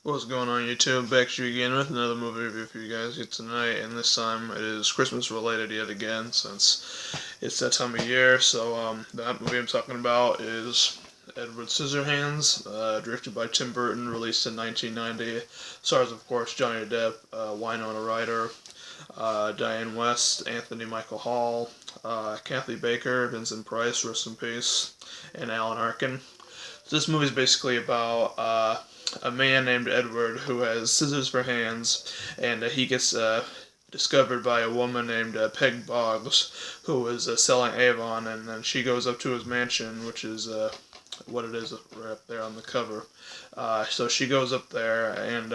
What's going on YouTube? Back to you again with another movie review for you guys here tonight, and this time it is Christmas related yet again since it's that time of year. So that movie I'm talking about is Edward Scissorhands, directed by Tim Burton, released in 1990. Stars of course Johnny Depp, Winona Ryder, Diane West, Anthony Michael Hall, Kathy Baker, Vincent Price, rest in peace, and Alan Arkin. So this movie is basically about a man named Edward who has scissors for hands, and he gets discovered by a woman named Peg Boggs, who is selling Avon, and then she goes up to his mansion, which is what it is right up there on the cover. So she goes up there and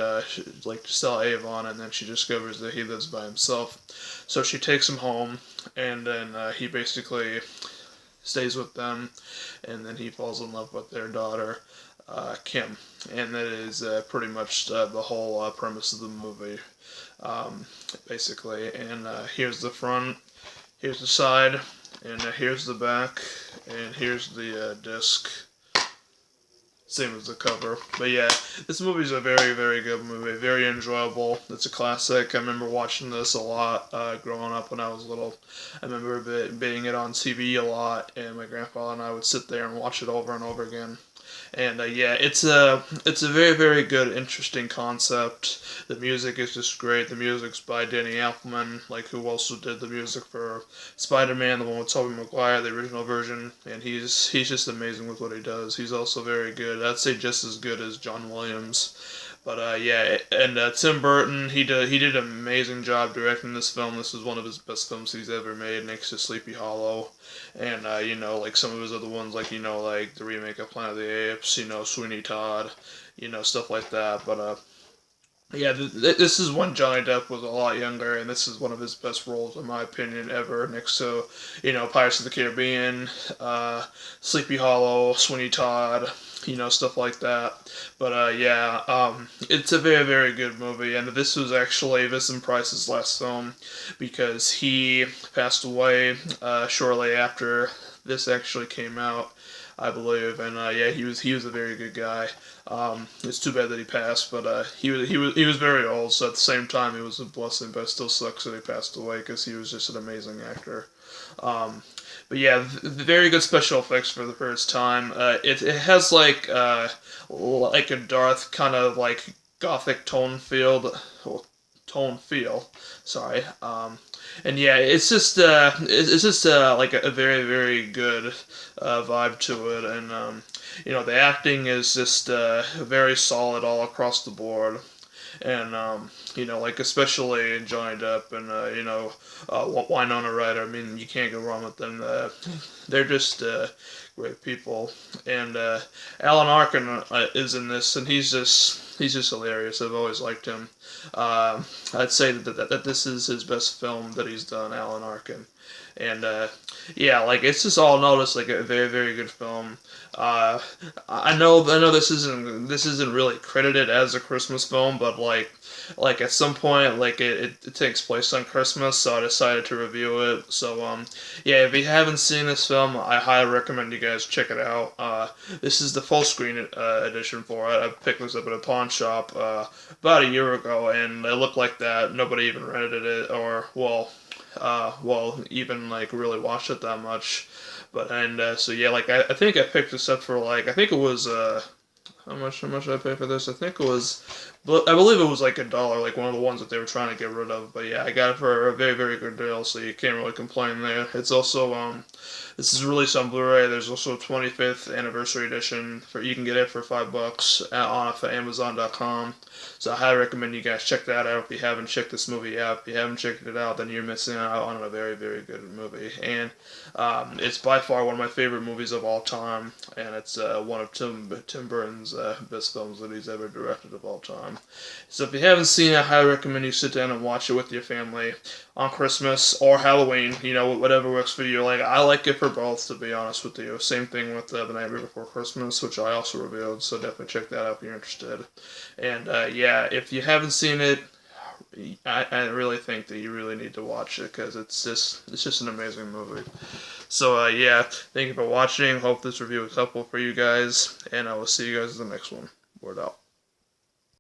like to sell Avon, and then she discovers that he lives by himself. So she takes him home, and then he basically stays with them, and then he falls in love with their daughter, Kim, and that is pretty much the whole premise of the movie, basically. And here's the front, here's the side, and here's the back, and here's the disc. Same as the cover. But yeah, this movie is a very, very good movie. Very enjoyable. It's a classic. I remember watching this a lot growing up when I was little. I remember being it on TV a lot, and my grandfather and I would sit there and watch it over and over again. And yeah, it's a very, very good, interesting concept. The music is just great. The music's by Danny Elfman, like who also did the music for Spider-Man, the one with Tobey Maguire, the original version. And he's just amazing with what he does. He's also very good. I'd say just as good as John Williams. But yeah, and Tim Burton, he did an amazing job directing this film. This is one of his best films he's ever made, next to Sleepy Hollow, and you know, like some of his other ones, like like the remake of Planet of the Apes, Sweeney Todd, stuff like that. But yeah, this is when Johnny Depp was a lot younger, and this is one of his best roles, in my opinion, ever. Next to, Pirates of the Caribbean, Sleepy Hollow, Sweeney Todd, stuff like that. But yeah, it's a very, very good movie, and this was actually Vincent Price's last film because he passed away shortly after this actually came out, I believe. And yeah, he was a very good guy. It's too bad that he passed, but he was very old. So at the same time, it was a blessing. But it still sucks that he passed away because he was just an amazing actor. Um, but yeah, very good special effects for its time. It has like a Darth kind of like gothic tone feel. Sorry. And yeah, it's just like a very, very good vibe to it, and the acting is just very solid all across the board. And like especially Johnny Depp and Winona Ryder. I mean, you can't go wrong with them. They're just great people. And Alan Arkin is in this, and he's just hilarious. I've always liked him. I'd say that this is his best film that he's done, Alan Arkin. And yeah, like it's just all noticed like a very, very good film. Uh, I know this isn't really credited as a Christmas film, but like at some point like it takes place on Christmas, so I decided to review it. So yeah, if you haven't seen this film, I highly recommend you guys check it out. This is the full screen edition for it. I picked this up at a pawn shop about a year ago, and it looked like that. Nobody even rented it, or even like really watched it that much. But and so yeah, like I think I picked this up for like I think it was how much did I pay for this? I think it was I believe it was like $1, like one of the ones that they were trying to get rid of. But yeah, I got it for a very, very good deal, so you can't really complain there. It's also this is released on Blu-ray. There's also a 25th anniversary edition for you can get it for $5 off of Amazon.com. So I highly recommend you guys check that out if you haven't checked this movie out. If you haven't checked it out, then you're missing out on a very, very good movie. And it's by far one of my favorite movies of all time, and it's one of Tim Burton's best films that he's ever directed of all time. So if you haven't seen it, I highly recommend you sit down and watch it with your family on Christmas or Halloween. Whatever works for you. Like I like it for both, to be honest with you. Same thing with The Nightmare Before Christmas, which I also reviewed. So definitely check that out if you're interested. And yeah, if you haven't seen it, I really think that you really need to watch it because it's just an amazing movie. So yeah, thank you for watching. Hope this review was helpful for you guys, and I will see you guys in the next one. Word out.